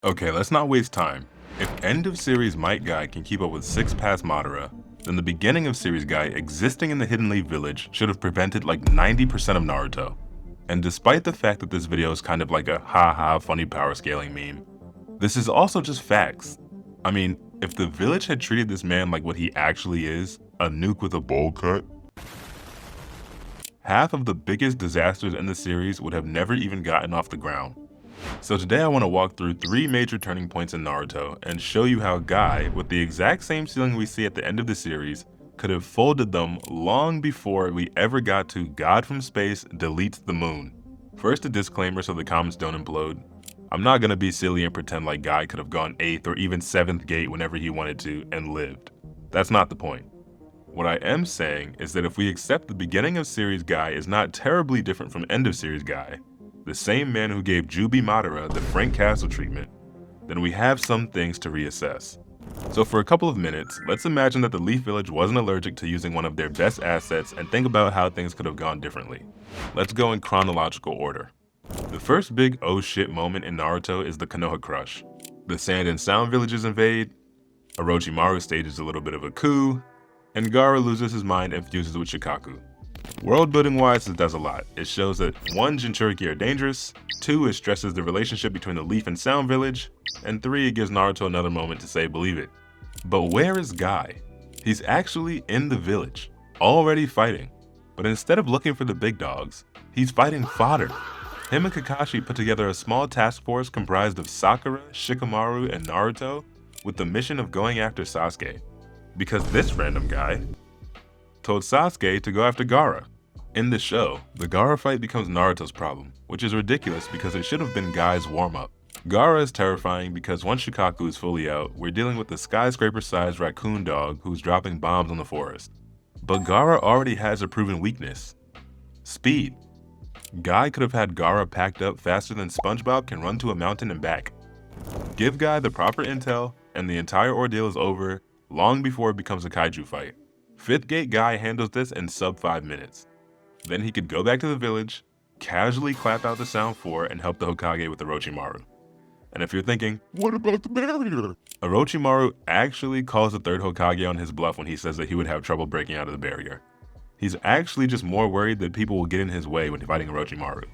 Okay, let's not waste time. If end of series Might Guy can keep up with 6 past Madara, then the beginning of series Guy existing in the Hidden Leaf Village should have prevented like 90% of Naruto. And despite the fact that this video is kind of like a haha funny power scaling meme, this is also just facts. I mean, if the village had treated this man like what he actually is, a nuke with a bowl cut, half of the biggest disasters in the series would have never even gotten off the ground. So today I want to walk through 3 major turning points in Naruto and show you how Guy, with the exact same ceiling we see at the end of the series, could have folded them long before we ever got to God from Space deletes the moon. First, a disclaimer so the comments don't implode. I'm not going to be silly and pretend like Guy could have gone 8th or even 7th gate whenever he wanted to and lived. That's not the point. What I am saying is that if we accept the beginning of series Guy is not terribly different from end of series Guy, the same man who gave Jubi Madara the Frank Castle treatment, then we have some things to reassess. So for a couple of minutes, let's imagine that the Leaf Village wasn't allergic to using one of their best assets and think about how things could have gone differently. Let's go in chronological order. The first big oh shit moment in Naruto is the Konoha Crush. The Sand and Sound villages invade, Orochimaru stages a little bit of a coup, and Gaara loses his mind and fuses with Shikaku. World building wise, it does a lot. It shows that 1, Jinchuriki are dangerous, 2, it stresses the relationship between the Leaf and Sound village, and 3, it gives Naruto another moment to say believe it. But where is Guy? He's actually in the village, already fighting, but instead of looking for the big dogs, he's fighting fodder. Him and Kakashi put together a small task force comprised of Sakura, Shikamaru, and Naruto with the mission of going after Sasuke, because this random guy told Sasuke to go after Gaara. In the show, the Gaara fight becomes Naruto's problem, which is ridiculous because it should have been Guy's warm-up. Gaara is terrifying because once Shikaku is fully out, we're dealing with the skyscraper-sized raccoon dog who's dropping bombs on the forest. But Gaara already has a proven weakness: speed. Guy could have had Gaara packed up faster than SpongeBob can run to a mountain and back. Give Guy the proper intel, and the entire ordeal is over long before it becomes a kaiju fight. 5th gate Guy handles this in sub 5 minutes. Then he could go back to the village, casually clap out the Sound 4 and help the Hokage with Orochimaru. And if you're thinking, what about the barrier? Orochimaru actually calls the 3rd Hokage on his bluff when he says that he would have trouble breaking out of the barrier. He's actually just more worried that people will get in his way when fighting Orochimaru.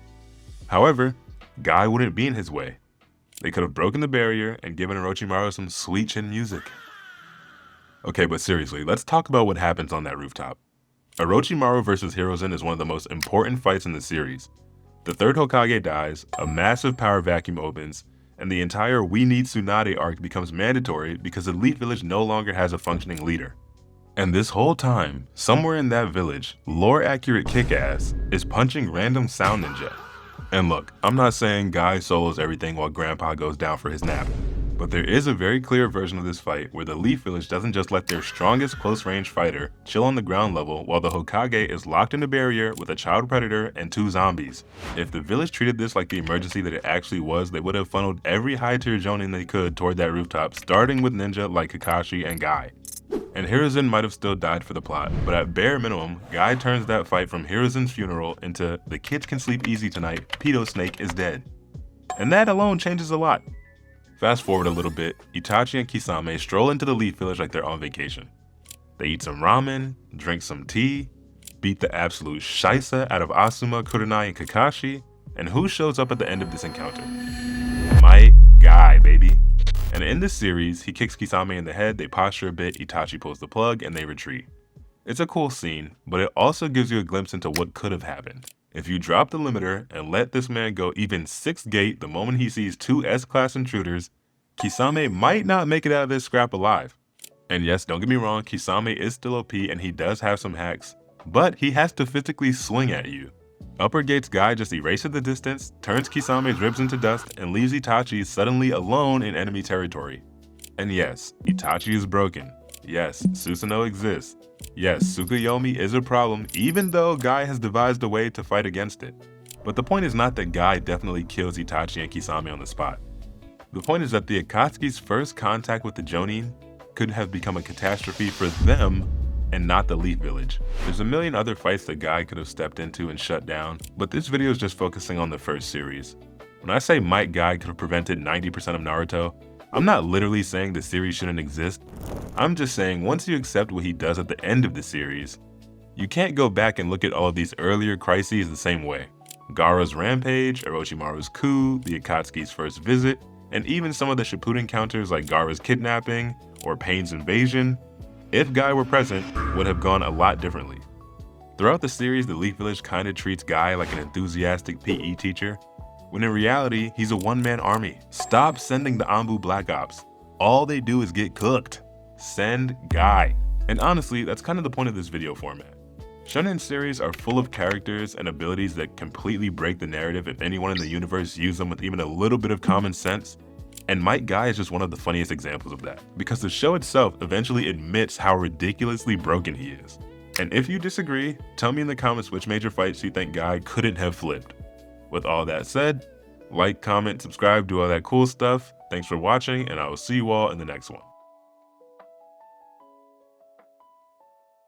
However, Guy wouldn't be in his way. They could have broken the barrier and given Orochimaru some sweet chin music. Okay, but seriously, let's talk about what happens on that rooftop. Orochimaru vs Hiruzen is one of the most important fights in the series. The 3rd Hokage dies, a massive power vacuum opens, and the entire We Need Tsunade arc becomes mandatory because the Leaf Village no longer has a functioning leader. And this whole time, somewhere in that village, lore-accurate Kick-Ass is punching random Sound Ninja. And look, I'm not saying Guy solos everything while Grandpa goes down for his nap. But there is a very clear version of this fight where the Leaf Village doesn't just let their strongest close-range fighter chill on the ground level while the Hokage is locked in a barrier with a child predator and 2 zombies. If the village treated this like the emergency that it actually was, they would have funneled every high-tier jonin they could toward that rooftop, starting with ninja like Kakashi and Guy. And Hiruzen might have still died for the plot, but at bare minimum, Guy turns that fight from Hiruzen's funeral into the kids can sleep easy tonight, Pedo Snake is dead. And that alone changes a lot. Fast forward a little bit, Itachi and Kisame stroll into the Leaf Village like they're on vacation. They eat some ramen, drink some tea, beat the absolute shaisa out of Asuma, Kurenai, and Kakashi, and who shows up at the end of this encounter? My Guy, baby. And in this series, he kicks Kisame in the head, they posture a bit, Itachi pulls the plug, and they retreat. It's a cool scene, but it also gives you a glimpse into what could have happened. If you drop the limiter and let this man go even 6th gate the moment he sees 2 S-class intruders, Kisame might not make it out of this scrap alive. And yes, don't get me wrong, Kisame is still OP and he does have some hacks, but he has to physically swing at you. Upper gate's Guy just erases the distance, turns Kisame's ribs into dust, and leaves Itachi suddenly alone in enemy territory. And yes, Itachi is broken. Yes, Susanoo exists. Yes, Tsukuyomi is a problem, even though Guy has devised a way to fight against it. But the point is not that Guy definitely kills Itachi and Kisame on the spot. The point is that the Akatsuki's first contact with the Jonin could have become a catastrophe for them and not the Leaf Village. There's a million other fights that Guy could have stepped into and shut down, but this video is just focusing on the first series. When I say Might Guy could have prevented 90% of Naruto, I'm not literally saying the series shouldn't exist. I'm just saying once you accept what he does at the end of the series, you can't go back and look at all of these earlier crises the same way. Gaara's rampage, Orochimaru's coup, the Akatsuki's first visit, and even some of the Shippuden encounters like Gaara's kidnapping or Pain's invasion, if Guy were present, would have gone a lot differently. Throughout the series, the Leaf Village kinda treats Guy like an enthusiastic PE teacher, when in reality, he's a one-man army. Stop sending the Anbu Black Ops. All they do is get cooked. Send Guy. And honestly, that's kind of the point of this video format. Shonen series are full of characters and abilities that completely break the narrative if anyone in the universe used them with even a little bit of common sense. And Might Guy is just one of the funniest examples of that, because the show itself eventually admits how ridiculously broken he is. And if you disagree, tell me in the comments which major fights you think Guy couldn't have flipped. With all that said, like, comment, subscribe, do all that cool stuff. Thanks for watching, and I will see you all in the next one.